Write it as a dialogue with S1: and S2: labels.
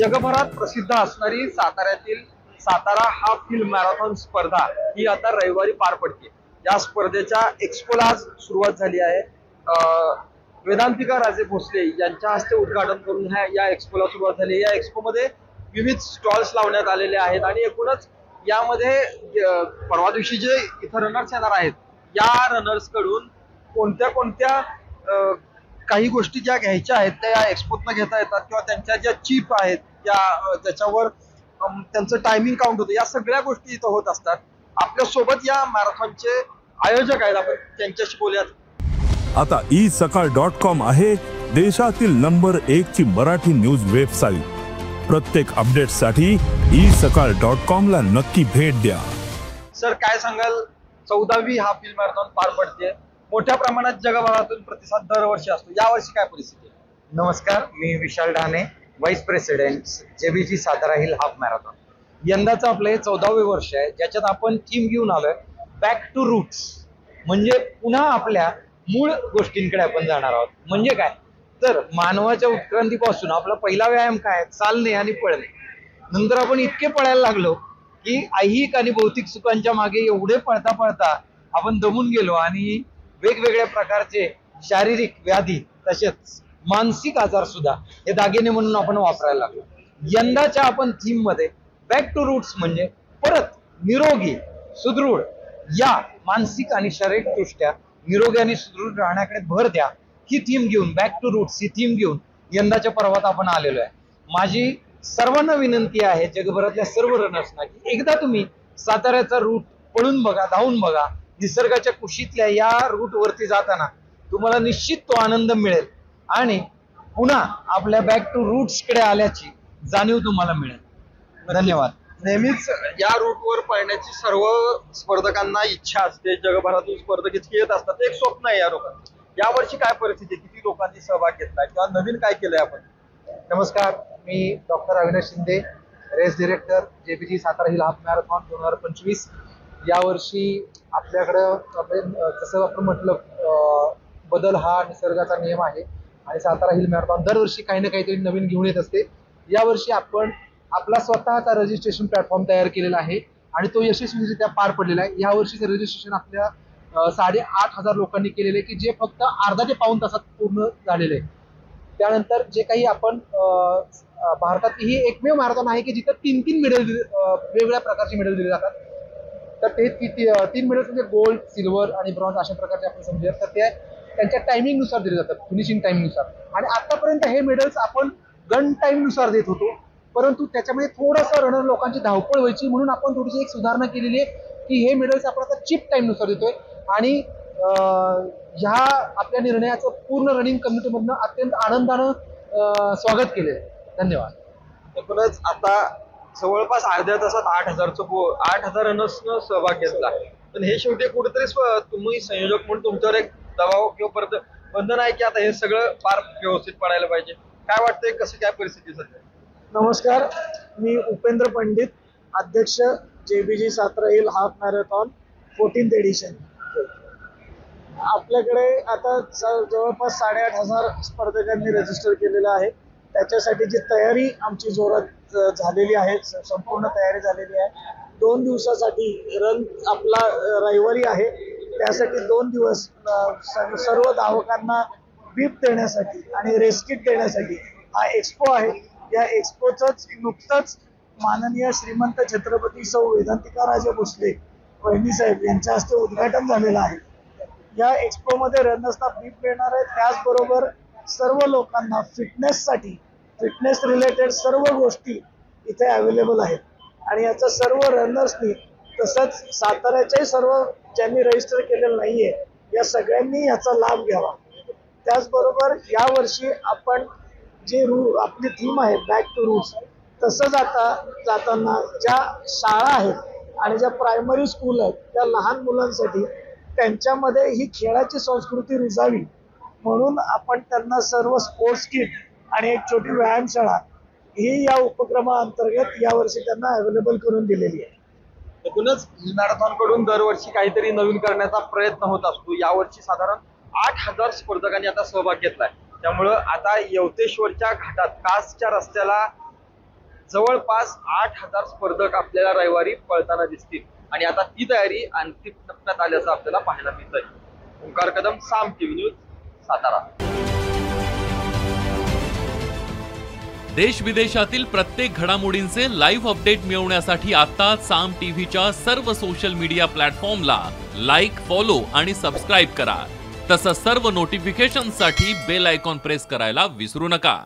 S1: जगभरात प्रसिद्ध असणारी साताऱ्यातील सातारा हाफ हिल मॅरेथॉन स्पर्धा ही आता रविवारी पार पडते। या स्पर्धेच्या एक्स्पोला आज सुरुवात झाली आहे। वेदांतिका राजे भोसले यांच्या हस्ते उद्घाटन करून या एक्स्पोला सुरुवात झाली। या एक्स्पो मध्ये विविध स्टॉल्स लावण्यात आलेले आहेत आणि एकूणच यामध्ये परवा दिवशी जे इथं रनर्स येणार आहेत या रनर्स कडून कोणत्या काही गोष्टी ज्या घ्यायच्या आहेत त्या या एक्स्पोतनं घेता येतात किंवा त्यांच्या ज्या चिप आहेत त्याच्यावर त्यांचं टायमिंग काउंट होतं, या सगळ्या गोष्टी इथं होत असतात। आपल्या सोबत या मॅरेथॉनचे आयोजक आहेत, आपण त्यांच्याशी बोलूयात।
S2: आता isakal.com आहे देशातील नंबर 1 ची मराठी न्यूज वेबसाईट। प्रत्येक अपडेटसाठी isakal.com ला नक्की भेट द्या।
S1: सर, काय सांगाल, 14वी हाफ हिल मॅरेथॉन पार पडते, मोठ्या प्रमाणात जगभरातून प्रतिसाद दरवर्षी असतो, यावर्षी काय परिस्थिती आहे?
S3: नमस्कार, मी Vishal Dhane, vice president JBG Satara hill half marathon. यंदाचं आपलं हे 14वे वर्ष आहे, ज्याच्यात आपण थीम घेऊन आलोय बॅक टू रूट्स, म्हणजे पुन्हा आपल्या मूळ गोष्टींकडे आपण जाणार आहोत। म्हणजे काय तर मानवाच्या उत्क्रांतीपासून आपला पहिला व्यायाम काय, चालणे आणि पळणे। नंतर आपण इतके पळायला लागलो की ऐहिक आणि भौतिक सुखांच्या मागे एवढे पळता पळता आपण दमून गेलो आणि वेगवेगळ्या प्रकारचे शारीरिक व्याधी तसेच मानसिक आजार सुद्धा हे दागिने म्हणून आपण वापरायला लागलो। यंदाच्या आपण थीम मध्ये बॅक टू रूट्स म्हणजे परत निरोगी सुदृढ या मानसिक आणि शारीरिक दृष्ट्या निरोगी आणि सुदृढ राहण्याकडे भर द्या ही थीम घेऊन, बॅक टू रूट्स ही थीम घेऊन यंदाच्या पर्वात आपण आलेलो आहे। माझी सर्वांना विनंती आहे, जगभरातल्या सर्व रनर्सना, की एकदा तुम्ही साताऱ्याचा रूट पळून बघा, धावून बघा। निसर्गाच्या कुशीतल्या या रूट वरती जाताना तुम्हाला निश्चित तो आनंद मिळेल आणि पुन्हा आपल्या बॅक टू रूट्स कडे आल्याची जाणीव तुम्हाला मिळेल। धन्यवाद।
S1: नेहमीच या रूटवर पळण्याची सर्व स्पर्धकांना इच्छा असते, जगभरातून स्पर्धक इतके येत असतात, एक स्वप्न आहे या लोकांचं। यावर्षी काय परिस्थिती, किती लोकांनी सहभाग घेतला किंवा नवीन काय केलंय आपण?
S3: नमस्कार, मी doctor Avinash Shinde, race director JBG Satara hill half marathon 2025। यावर्षी आपल्याकडं जसं आपण म्हटलं बदल हा निसर्गाचा नियम आहे आणि सातारा हिल मॅरेथॉन दरवर्षी काही ना काहीतरी नवीन घेऊन येत असते। यावर्षी आपण आपला स्वतःचा रजिस्ट्रेशन प्लॅटफॉर्म तयार केलेला आहे आणि तो यशस्वीरित्या पार पडलेला आहे। यावर्षीचं रजिस्ट्रेशन आपल्या 8,500 लोकांनी केलेले, की जे फक्त अर्धा ते पाऊण तासात पूर्ण झालेले आहे। त्यानंतर जे काही आपण भारतातली ही एकमेव मॅरेथॉन आहे की जिथं 3 मेडल वेगवेगळ्या प्रकारचे मेडल दिले जातात। तर ते 3 मेडल्स म्हणजे गोल्ड, सिल्वर आणि ब्रॉन्झ अशा प्रकारचे आपण समजूया। तर ते त्यांच्या टायमिंग नुसार दिले जातात, फिनिशिंग टाइम नुसार। आणि आतापर्यंत हे मेडल्स आपण गन टाइम नुसार देत होतो, परंतु त्याच्यामध्ये थोडंसं रनर लोकांची धावपळ व्हायची म्हणून आपण थोडीशी एक सुधारणा केलेली आहे की हे मेडल्स आपण आता चिप टाइम नुसार देतोय आणि ह्या आपल्या निर्णयाचं पूर्ण रनिंग कम्युनिटीमधनं अत्यंत आनंदानं स्वागत केले। धन्यवाद।
S1: एकूणच आता जवळपास अर्ध्या तासात 8,000 रनर्सनं सहभाग घेतला, पण हे शेवटी कुठेतरी तुम्ही संयोजक म्हणून तुमच्यावर एक दबाव किंवा परत बंधन आहे की आता हे सगळं फार व्यवस्थित पडायला पाहिजे। काय वाटतंय, कसं काय परिस्थिती सध्या?
S4: नमस्कार, मी उपेंद्र पंडित, अध्यक्ष JBG Satara hill half marathon 14th edition. आपल्याकडे आता जवळपास 8,500 स्पर्धकांनी रजिस्टर केलेलं आहे। त्याच्यासाठी जी तयारी आमची जोरात झालेली आहे, संपूर्ण तयारी झालेली आहे। 2 दिवसासाठी रन आपला रविवारी आहे, त्यासाठी 2 दिवस सर्व धावकांना बीप देण्यासाठी आणि रेस्किट देण्यासाठी हा एक्स्पो आहे। या एक्स्पोचंच नुकतंच माननीय श्रीमंत छत्रपती सौ वेदांतिका राजे भोसले वहिनी साहेब यांच्या हस्ते उद्घाटन झालेलं आहे। या एक्स्पो मध्ये रनर्सना बीप मिळणार आहे, त्याचबरोबर सर्व लोकांना फिटनेस रिलेटेड सर्व गोष्टी इथे अवेलेबल आहेत आणि याचं सर्व रनर्सनी तसंच साताऱ्याच्याही सर्व ज्यांनी रजिस्टर केलेलं नाहीये या सगळ्यांनी याचा लाभ घ्यावा। त्याचबरोबर यावर्षी आपण जी आपली थीम आहे बॅक टू रूट्स, तसंच आता जाताना ज्या शाळा आहेत आणि ज्या प्रायमरी स्कूल आहेत त्या लहान मुलांसाठी त्यांच्यामध्ये ही खेळाची संस्कृती रुजावी म्हणून आपण त्यांना सर्व स्पोर्ट्स किट आणि एक छोटी व्यायामशाळा ही या उपक्रमाअंतर्गत यावर्षी त्यांना अवेलेबल करून दिलेली आहे।
S1: एकूणच मॅरेथॉन कडून दरवर्षी काहीतरी नवीन करण्याचा प्रयत्न होत असतो। यावर्षी साधारण 8,000 स्पर्धकांनी आता सहभाग घेतलाय, त्यामुळं आता यवतेश्वरच्या घाटात कासच्या रस्त्याला जवळपास 8,000 स्पर्धक आपल्याला रविवारी पळताना दिसतील आणि आता ती तयारी अंतिम टप्प्यात आल्याचं आपल्याला पाहायला मिळत आहे. ओंकार कदम, साम टीव्ही न्यूज, सातारा.
S5: देश विदेशातील प्रत्येक घडामोडींचे लाईव्ह अपडेट मिळवण्यासाठी आता साम टीव्हीच्या सर्व सोशल मीडिया प्लॅटफॉर्मला लाईक, फॉलो आणि सबस्क्राईब करा. तसंच सर्व नोटिफिकेशनसाठी बेल आयकॉन प्रेस करायला विसरू नका.